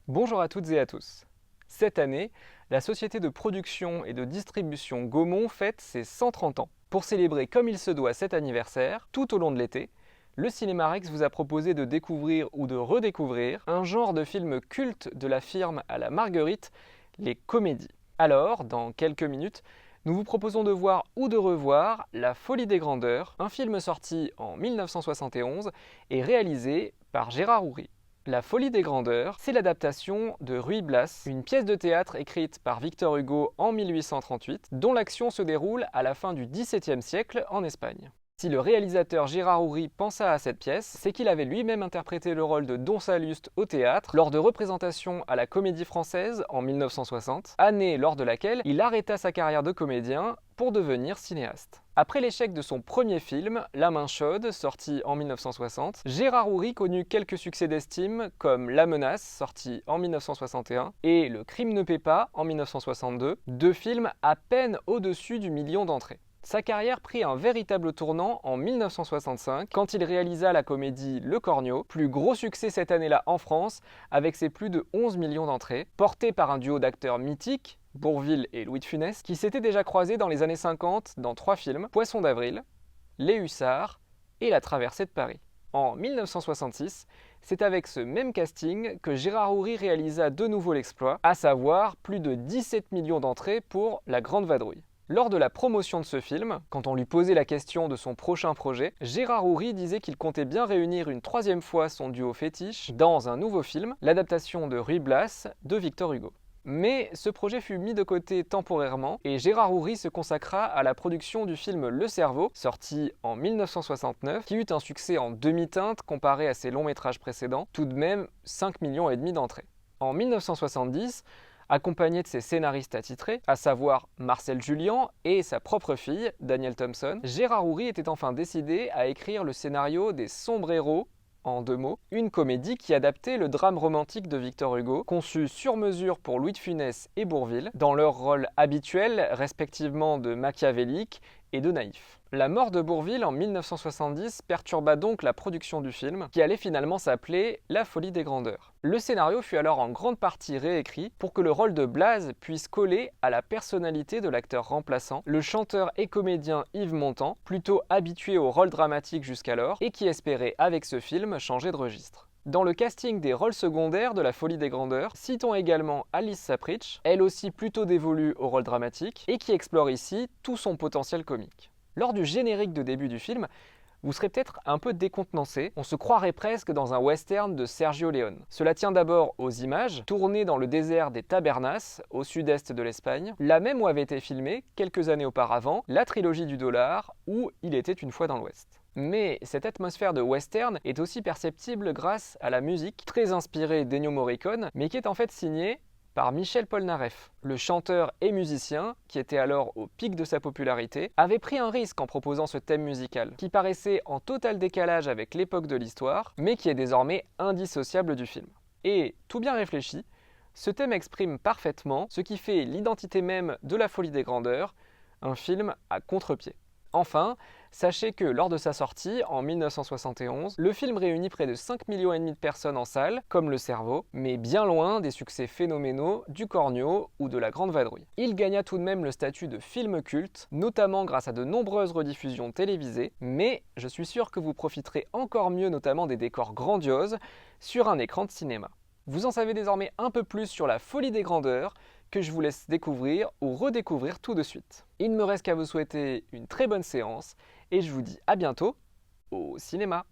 Bonjour à toutes et à tous. Cette année, la société de production et de distribution Gaumont fête ses 130 ans. Pour célébrer comme il se doit cet anniversaire, tout au long de l'été, le Cinémarex vous a proposé de découvrir ou de redécouvrir un genre de film culte de la firme à la Marguerite, les comédies. Alors, dans quelques minutes, nous vous proposons de voir ou de revoir La Folie des Grandeurs, un film sorti en 1971 et réalisé par Gérard Houry. La Folie des Grandeurs, c'est l'adaptation de Ruy Blas, une pièce de théâtre écrite par Victor Hugo en 1838, dont l'action se déroule à la fin du XVIIe siècle en Espagne. Si le réalisateur Gérard Houry pensa à cette pièce, c'est qu'il avait lui-même interprété le rôle de Don Salluste au théâtre lors de représentations à la Comédie Française en 1960, année lors de laquelle il arrêta sa carrière de comédien pour devenir cinéaste. Après l'échec de son premier film, La Main Chaude, sorti en 1960, Gérard Houry connut quelques succès d'estime comme La Menace, sorti en 1961, et Le Crime ne paie pas en 1962, deux films à peine au-dessus du million d'entrées. Sa carrière prit un véritable tournant en 1965 quand il réalisa la comédie Le Cornio, plus gros succès cette année-là en France avec ses plus de 11 millions d'entrées, porté par un duo d'acteurs mythiques, Bourvil et Louis de Funès, qui s'étaient déjà croisés dans les années 50 dans trois films, Poisson d'avril, Les Hussards et La Traversée de Paris. En 1966, c'est avec ce même casting que Gérard Houry réalisa de nouveau l'exploit, à savoir plus de 17 millions d'entrées pour La Grande Vadrouille. Lors de la promotion de ce film, quand on lui posait la question de son prochain projet, Gérard Houry disait qu'il comptait bien réunir une troisième fois son duo fétiche dans un nouveau film, l'adaptation de Ruy Blas de Victor Hugo. Mais ce projet fut mis de côté temporairement et Gérard Houry se consacra à la production du film Le Cerveau, sorti en 1969, qui eut un succès en demi-teinte comparé à ses longs métrages précédents, tout de même 5,5 millions d'entrées. En 1970, accompagné de ses scénaristes attitrés, à savoir Marcel Julian et sa propre fille, Danielle Thompson, Gérard Houry était enfin décidé à écrire le scénario des Sombreros, en deux mots, une comédie qui adaptait le drame romantique de Victor Hugo, conçu sur mesure pour Louis de Funès et Bourvil, dans leurs rôles habituels, respectivement de machiavélique et de naïf. La mort de Bourvil en 1970 perturba donc la production du film, qui allait finalement s'appeler La Folie des Grandeurs. Le scénario fut alors en grande partie réécrit pour que le rôle de Blaze puisse coller à la personnalité de l'acteur remplaçant, le chanteur et comédien Yves Montand, plutôt habitué au rôle dramatique jusqu'alors, et qui espérait avec ce film changer de registre. Dans le casting des rôles secondaires de La Folie des Grandeurs, citons également Alice Sapritch, elle aussi plutôt dévolue au rôle dramatique, et qui explore ici tout son potentiel comique. Lors du générique de début du film, vous serez peut-être un peu décontenancé, on se croirait presque dans un western de Sergio Leone. Cela tient d'abord aux images, tournées dans le désert des Tabernas, au sud-est de l'Espagne, là même où avait été filmée, quelques années auparavant, la trilogie du dollar, ou Il était une fois dans l'Ouest. Mais cette atmosphère de western est aussi perceptible grâce à la musique, très inspirée d'Ennio Morricone, mais qui est en fait signée par Michel Polnareff. Le chanteur et musicien, qui était alors au pic de sa popularité, avait pris un risque en proposant ce thème musical, qui paraissait en total décalage avec l'époque de l'histoire, mais qui est désormais indissociable du film. Et, tout bien réfléchi, ce thème exprime parfaitement ce qui fait l'identité même de La Folie des Grandeurs, un film à contre-pied. Enfin, sachez que lors de sa sortie, en 1971, le film réunit près de 5,5 millions de personnes en salle, comme Le Cerveau, mais bien loin des succès phénoménaux du Cornio ou de La Grande Vadrouille. Il gagna tout de même le statut de film culte, notamment grâce à de nombreuses rediffusions télévisées, mais je suis sûr que vous profiterez encore mieux notamment des décors grandioses sur un écran de cinéma. Vous en savez désormais un peu plus sur La Folie des Grandeurs, que je vous laisse découvrir ou redécouvrir tout de suite. Il ne me reste qu'à vous souhaiter une très bonne séance et je vous dis à bientôt au cinéma.